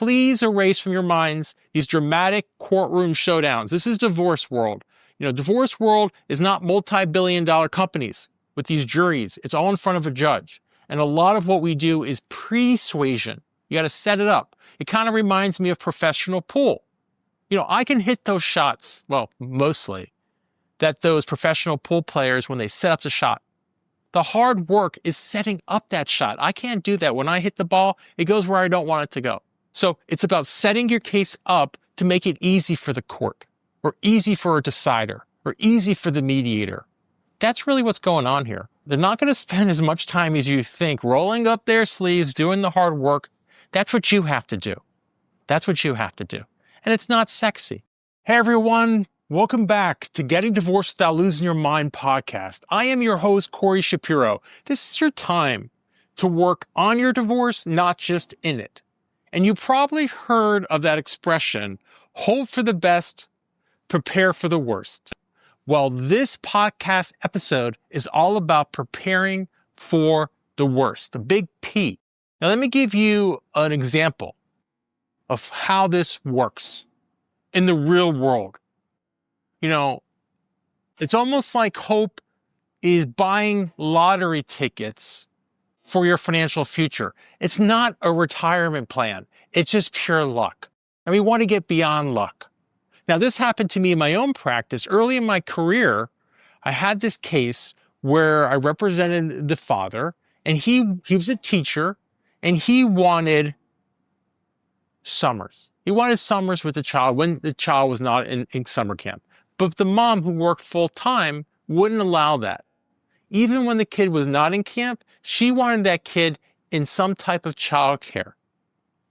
please erase from your minds these dramatic courtroom showdowns. This is divorce world. Divorce world is not multi-billion-dollar companies with these juries. It's all in front of a judge. And a lot of what we do is persuasion. You got to set it up. It kind of reminds me of professional pool. I can hit those shots, well, mostly, that those professional pool players, when they set up the shot. The hard work is setting up that shot. I can't do that. When I hit the ball, it goes where I don't want it to go. So it's about setting your case up to make it easy for the court, or easy for a decider, or easy for the mediator. That's really what's going on here. They're not going to spend as much time as you think rolling up their sleeves, doing the hard work. That's what you have to do. That's what you have to do. And it's not sexy. Hey everyone, welcome back to Getting Divorced Without Losing Your Mind podcast. I am your host, Corey Shapiro. This is your time to work on your divorce, not just in it. And you probably heard of that expression, hope for the best, prepare for the worst. Well, this podcast episode is all about preparing for the worst, the big P. Now, let me give you an example of how this works in the real world. It's almost like hope is buying lottery tickets for your financial future. It's not a retirement plan. It's just pure luck. And we want to get beyond luck. Now, this happened to me in my own practice. Early in my career, I had this case where I represented the father, and he was a teacher, and he wanted summers. He wanted summers with the child when the child was not in summer camp. But the mom, who worked full-time, wouldn't allow that. Even when the kid was not in camp, she wanted that kid in some type of childcare,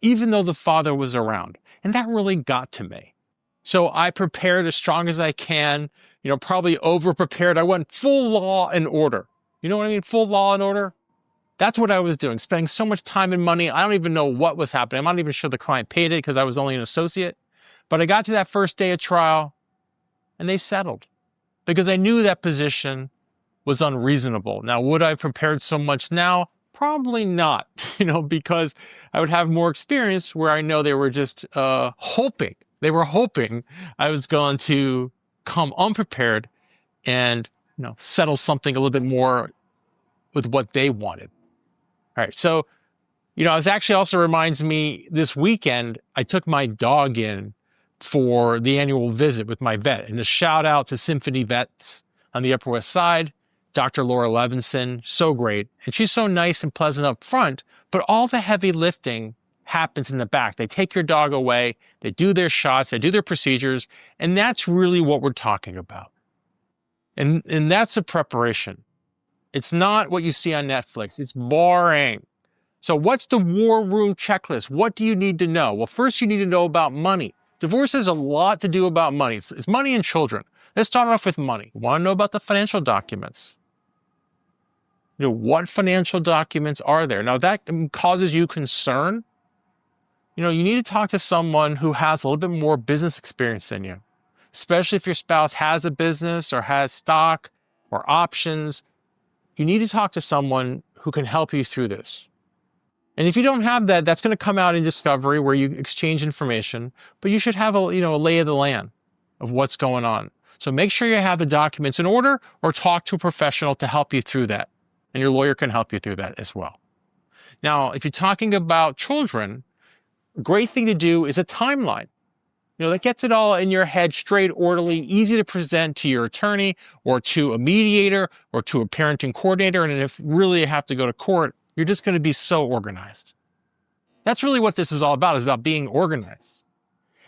even though the father was around. And that really got to me. So I prepared as strong as I can, probably over-prepared. I went full law and order. You know what I mean? Full law and order. That's what I was doing, spending so much time and money. I don't even know what was happening. I'm not even sure the client paid it because I was only an associate. But I got to that first day of trial and they settled because I knew that position was unreasonable. Now, would I have prepared so much now? Probably not, because I would have more experience where I know they were just hoping. They were hoping I was going to come unprepared and, settle something a little bit more with what they wanted. All right. So, it actually also reminds me this weekend, I took my dog in for the annual visit with my vet, and a shout out to Symphony Vets on the Upper West Side, Dr. Laura Levinson, so great. And she's so nice and pleasant up front, but all the heavy lifting happens in the back. They take your dog away, they do their shots, they do their procedures, and that's really what we're talking about. And that's a preparation. It's not what you see on Netflix. It's boring. So what's the war room checklist? What do you need to know? Well, first you need to know about money. Divorce has a lot to do about money. It's money and children. Let's start off with money. You want to know about the financial documents. What financial documents are there? Now that causes you concern. You need to talk to someone who has a little bit more business experience than you, especially if your spouse has a business or has stock or options. You need to talk to someone who can help you through this. And if you don't have that, that's going to come out in discovery where you exchange information, but you should have a lay of the land of what's going on. So make sure you have the documents in order or talk to a professional to help you through that. And your lawyer can help you through that as well. Now, if you're talking about children, a great thing to do is a timeline. That gets it all in your head straight, orderly, easy to present to your attorney or to a mediator or to a parenting coordinator. And if really you have to go to court, you're just going to be so organized. That's really what this is all about, is about being organized.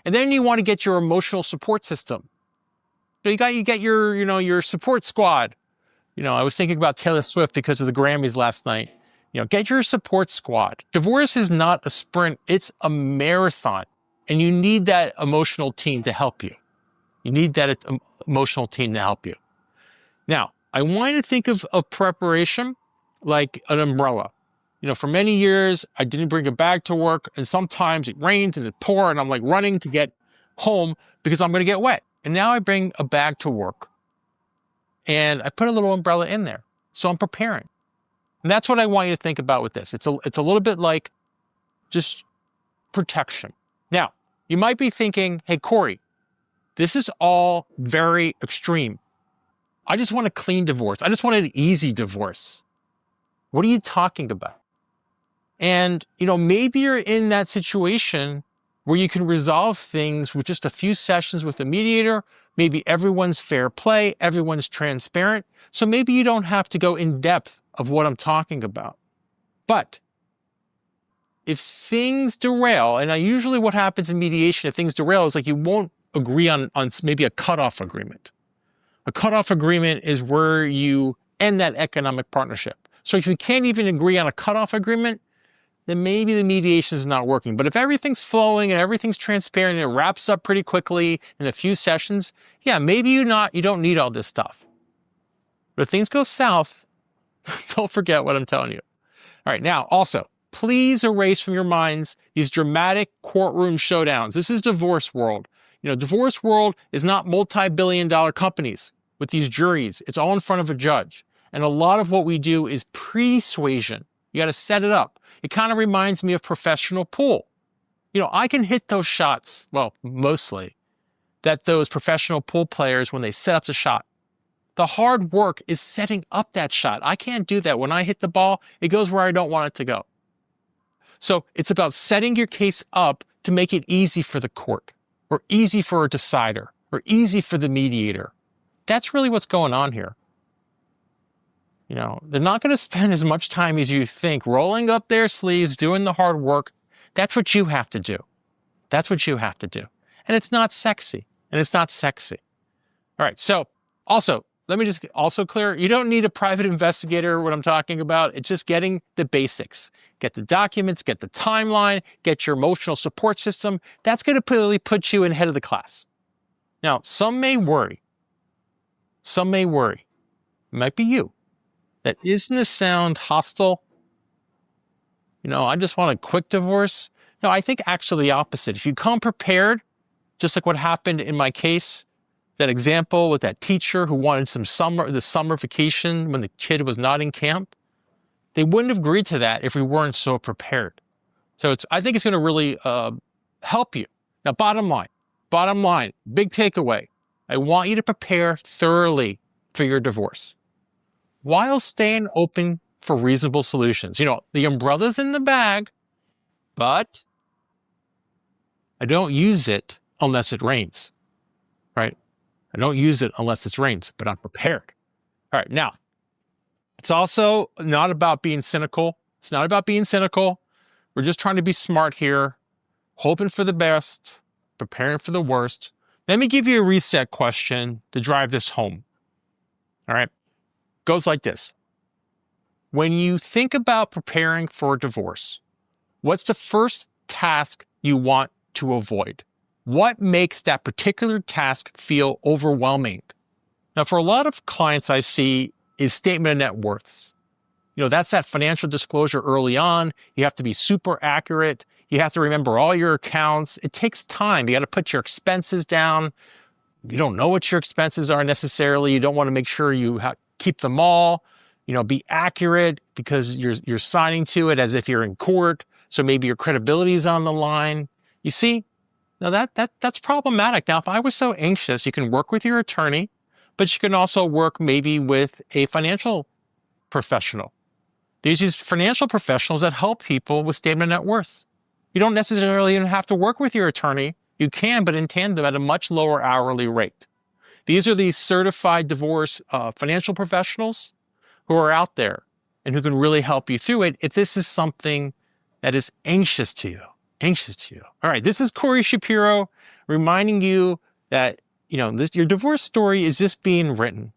And then you want to get your emotional support system. You get your, your support squad. I was thinking about Taylor Swift because of the Grammys last night. Get your support squad. Divorce is not a sprint, it's a marathon. And you need that emotional team to help you. You need that emotional team to help you. Now, I want you to think of preparation like an umbrella. For many years, I didn't bring a bag to work, and sometimes it rains and it pours, and I'm like running to get home because I'm going to get wet. And now I bring a bag to work, and I put a little umbrella in there. So I'm preparing. And that's what I want you to think about with this. It's a little bit like just protection. Now, you might be thinking, hey, Corey, this is all very extreme. I just want a clean divorce. I just want an easy divorce. What are you talking about? And, maybe you're in that situation where you can resolve things with just a few sessions with a mediator. Maybe everyone's fair play, everyone's transparent. So maybe you don't have to go in depth of what I'm talking about. But if things derail, and usually what happens in mediation, if things derail, is like you won't agree on maybe a cutoff agreement. A cutoff agreement is where you end that economic partnership. So if you can't even agree on a cutoff agreement, then maybe the mediation is not working. But if everything's flowing and everything's transparent and it wraps up pretty quickly in a few sessions, yeah, maybe you don't need all this stuff. But if things go south, don't forget what I'm telling you. All right, now also, please erase from your minds these dramatic courtroom showdowns. This is divorce world. Divorce world is not multi-billion-dollar companies with these juries. It's all in front of a judge. And a lot of what we do is persuasion. You got to set it up. It kind of reminds me of professional pool. I can hit those shots, well, mostly, that those professional pool players, when they set up the shot. The hard work is setting up that shot. I can't do that. When I hit the ball, it goes where I don't want it to go. So it's about setting your case up to make it easy for the court, or easy for a decider, or easy for the mediator. That's really what's going on here. They're not going to spend as much time as you think rolling up their sleeves, doing the hard work. That's what you have to do. That's what you have to do. And it's not sexy. All right. So also, let me just also clear, you don't need a private investigator, what I'm talking about. It's just getting the basics. Get the documents, get the timeline, get your emotional support system. That's going to really put you in head of the class. Now, some may worry. It might be you. That isn't this sound hostile? I just want a quick divorce. No, I think actually the opposite. If you come prepared, just like what happened in my case, that example with that teacher who wanted the summer vacation when the kid was not in camp, they wouldn't have agreed to that if we weren't so prepared. So I think it's going to really help you. Now, bottom line, big takeaway. I want you to prepare thoroughly for your divorce, while staying open for reasonable solutions. The umbrella's in the bag, but I don't use it unless it rains, right? I don't use it unless it rains, but I'm prepared. All right, now, it's also not about being cynical. We're just trying to be smart here, hoping for the best, preparing for the worst. Let me give you a reset question to drive this home. All right. Goes like this. When you think about preparing for a divorce, what's the first task you want to avoid? What makes that particular task feel overwhelming? Now, for a lot of clients I see is statement of net worth. That's that financial disclosure early on. You have to be super accurate. You have to remember all your accounts. It takes time. You got to put your expenses down. You don't know what your expenses are necessarily. You don't want to make sure you keep them all, be accurate because you're signing to it as if you're in court. So maybe your credibility is on the line. You see, now that's problematic. Now, if I was so anxious, you can work with your attorney, but you can also work maybe with a financial professional. There's these financial professionals that help people with statement of net worth. You don't necessarily even have to work with your attorney. You can, but in tandem at a much lower hourly rate. These are these certified divorce financial professionals who are out there and who can really help you through it if this is something that is anxious to you. All right, this is Corey Shapiro reminding you that, your divorce story is just being written.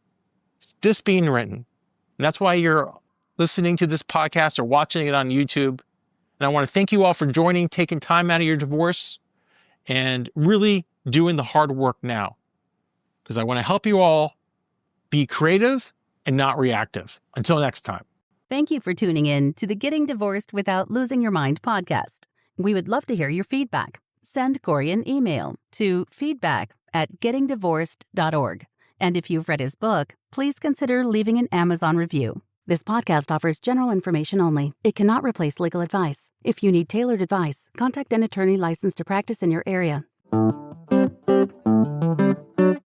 And that's why you're listening to this podcast or watching it on YouTube. And I want to thank you all for joining, taking time out of your divorce, and really doing the hard work now. Because I want to help you all be creative and not reactive. Until next time. Thank you for tuning in to the Getting Divorced Without Losing Your Mind podcast. We would love to hear your feedback. Send Corey an email to feedback@gettingdivorced.org. And if you've read his book, please consider leaving an Amazon review. This podcast offers general information only. It cannot replace legal advice. If you need tailored advice, contact an attorney licensed to practice in your area.